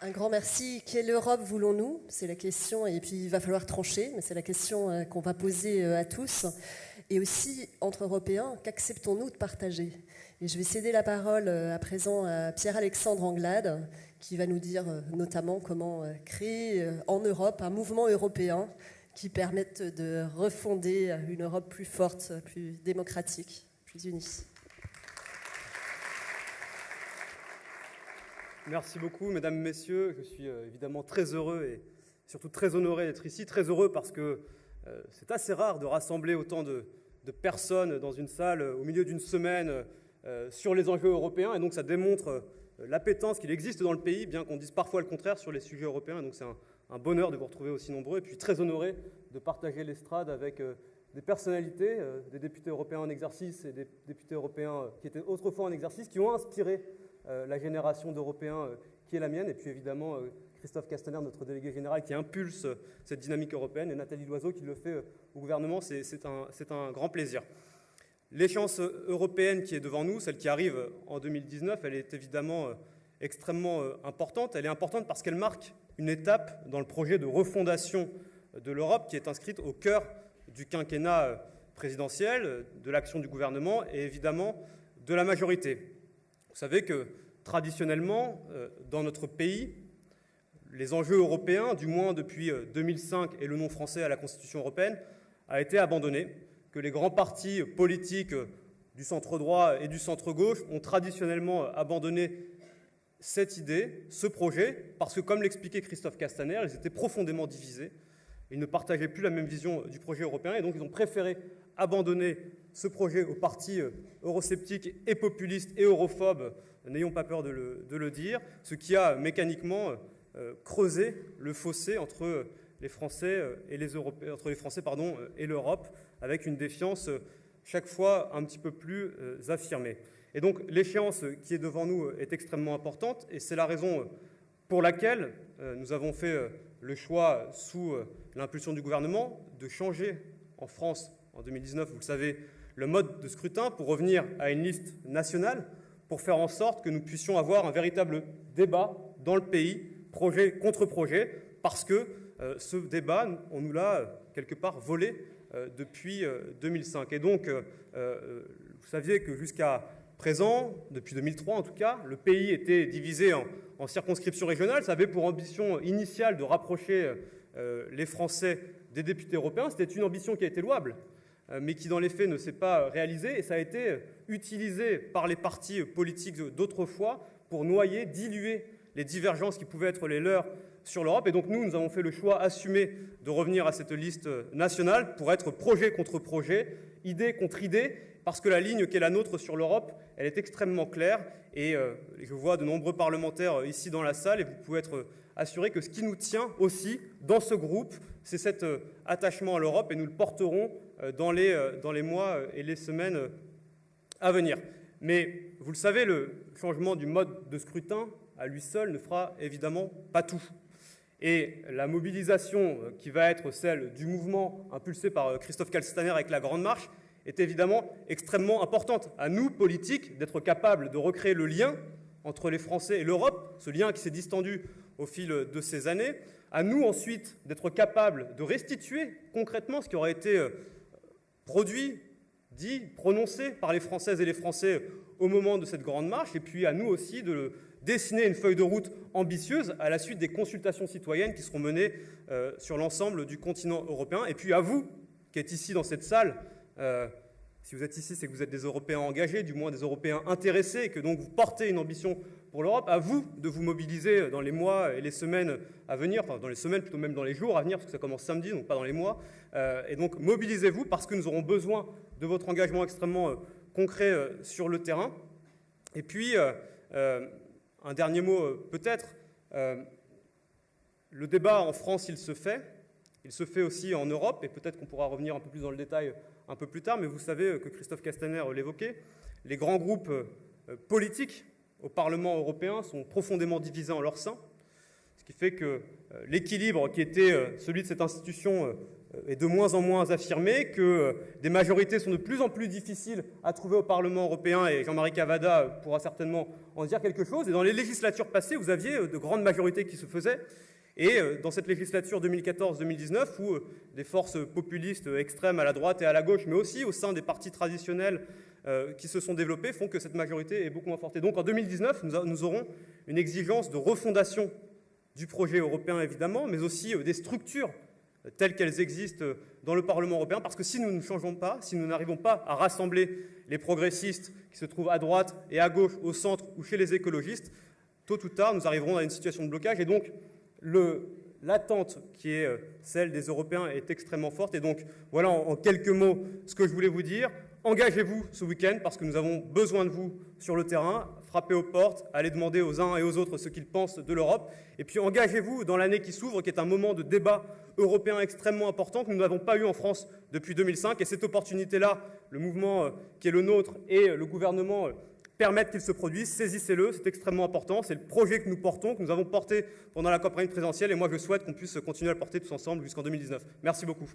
Un grand merci. Quelle Europe voulons-nous? C'est la question, et puis il va falloir trancher, mais c'est la question qu'on va poser à tous. Et aussi, entre Européens, qu'acceptons-nous de partager? Et je vais céder la parole à présent à Pierre-Alexandre Anglade, qui va nous dire notamment comment créer en Europe un mouvement européen qui permette de refonder une Europe plus forte, plus démocratique, plus unie. Merci beaucoup, mesdames, messieurs. Je suis évidemment très heureux et surtout très honoré d'être ici. Très heureux parce que c'est assez rare de rassembler autant de personnes dans une salle au milieu d'une semaine sur les enjeux européens. Et donc ça démontre l'appétence qu'il existe dans le pays, bien qu'on dise parfois le contraire sur les sujets européens. Et donc c'est un bonheur de vous retrouver aussi nombreux. Et puis très honoré de partager l'estrade avec des personnalités, des députés européens en exercice et des députés européens qui étaient autrefois en exercice, qui ont inspiré la génération d'Européens qui est la mienne, et puis évidemment Christophe Castaner, notre délégué général, qui impulse cette dynamique européenne, et Nathalie Loiseau qui le fait au gouvernement. C'est un grand plaisir. L'échéance européenne qui est devant nous, celle qui arrive en 2019, elle est évidemment extrêmement importante. Elle est importante parce qu'elle marque une étape dans le projet de refondation de l'Europe qui est inscrite au cœur du quinquennat présidentiel, de l'action du gouvernement et évidemment de la majorité. Vous savez que traditionnellement, dans notre pays, les enjeux européens, du moins depuis 2005 et le nom français à la Constitution européenne, a été abandonné, que les grands partis politiques du centre-droit et du centre-gauche ont traditionnellement abandonné cette idée, ce projet, parce que, comme l'expliquait Christophe Castaner, ils étaient profondément divisés. Ils ne partageaient plus la même vision du projet européen et donc ils ont préféré abandonner ce projet aux partis eurosceptiques et populistes et europhobes, n'ayons pas peur de le dire, ce qui a mécaniquement creusé le fossé entre les Français et les Européens, entre les Français et l'Europe, avec une défiance chaque fois un petit peu plus affirmée. Et donc l'échéance qui est devant nous est extrêmement importante et c'est la raison pour laquelle nous avons fait le choix, sous l'impulsion du gouvernement, de changer en France, en 2019, vous le savez, le mode de scrutin pour revenir à une liste nationale, pour faire en sorte que nous puissions avoir un véritable débat dans le pays, projet contre projet, parce que ce débat, on nous l'a quelque part volé depuis 2005. Et donc, vous saviez que jusqu'à présent, depuis 2003 en tout cas, le pays était divisé en circonscriptions régionales. Ça avait pour ambition initiale de rapprocher les Français des députés européens. C'était une ambition qui a été louable, mais qui dans les faits ne s'est pas réalisée. Et ça a été utilisé par les partis politiques d'autrefois pour noyer, diluer les divergences qui pouvaient être les leurs sur l'Europe. Et donc nous avons fait le choix assumé de revenir à cette liste nationale pour être projet contre projet, idée contre idée, parce que la ligne qui est la nôtre sur l'Europe, elle est extrêmement claire. Et je vois de nombreux parlementaires ici dans la salle et vous pouvez être assurés que ce qui nous tient aussi dans ce groupe, c'est cet attachement à l'Europe et nous le porterons dans les mois et les semaines à venir. Mais vous le savez, le changement du mode de scrutin à lui seul ne fera évidemment pas tout. Et la mobilisation qui va être celle du mouvement impulsé par Christophe Castaner avec la Grande Marche est évidemment extrêmement importante. À nous, politiques, d'être capables de recréer le lien entre les Français et l'Europe, ce lien qui s'est distendu au fil de ces années. À nous, ensuite, d'être capables de restituer concrètement ce qui aurait été produit, dit, prononcé par les Françaises et les Français au moment de cette Grande Marche. Et puis à nous aussi de dessiner une feuille de route ambitieuse à la suite des consultations citoyennes qui seront menées sur l'ensemble du continent européen. Et puis à vous, qui êtes ici dans cette salle, si vous êtes ici, c'est que vous êtes des Européens engagés, du moins des Européens intéressés, et que donc vous portez une ambition pour l'Europe. À vous de vous mobiliser dans les mois et les semaines à venir, enfin dans les semaines, plutôt même dans les jours à venir, parce que ça commence samedi, donc pas dans les mois. Et donc mobilisez-vous parce que nous aurons besoin de votre engagement extrêmement concret sur le terrain. Et puis, un dernier mot peut-être. Le débat en France, il se fait aussi en Europe, et peut-être qu'on pourra revenir un peu plus dans le détail un peu plus tard, mais vous savez que Christophe Castaner l'évoquait, les grands groupes politiques au Parlement européen sont profondément divisés en leur sein, ce qui fait que l'équilibre qui était celui de cette institution est de moins en moins affirmée, que des majorités sont de plus en plus difficiles à trouver au Parlement européen, et Jean-Marie Cavada pourra certainement en dire quelque chose. Et dans les législatures passées, vous aviez de grandes majorités qui se faisaient. Et dans cette législature 2014-2019, où des forces populistes extrêmes à la droite et à la gauche, mais aussi au sein des partis traditionnels qui se sont développés, font que cette majorité est beaucoup moins forte. Et donc en 2019, nous aurons une exigence de refondation du projet européen, évidemment, mais aussi des structures telles qu'elles existent dans le Parlement européen, parce que si nous ne changeons pas, si nous n'arrivons pas à rassembler les progressistes qui se trouvent à droite et à gauche, au centre ou chez les écologistes, tôt ou tard, nous arriverons à une situation de blocage. Et donc, l'attente qui est celle des Européens est extrêmement forte. Et donc, voilà en quelques mots ce que je voulais vous dire. Engagez-vous ce week-end parce que nous avons besoin de vous sur le terrain. Frappez aux portes, allez demander aux uns et aux autres ce qu'ils pensent de l'Europe. Et puis engagez-vous dans l'année qui s'ouvre, qui est un moment de débat européen extrêmement important que nous n'avons pas eu en France depuis 2005. Et cette opportunité-là, le mouvement qui est le nôtre et le gouvernement permettent qu'il se produise. Saisissez-le, c'est extrêmement important. C'est le projet que nous portons, que nous avons porté pendant la campagne présidentielle. Et moi, je souhaite qu'on puisse continuer à le porter tous ensemble jusqu'en 2019. Merci beaucoup.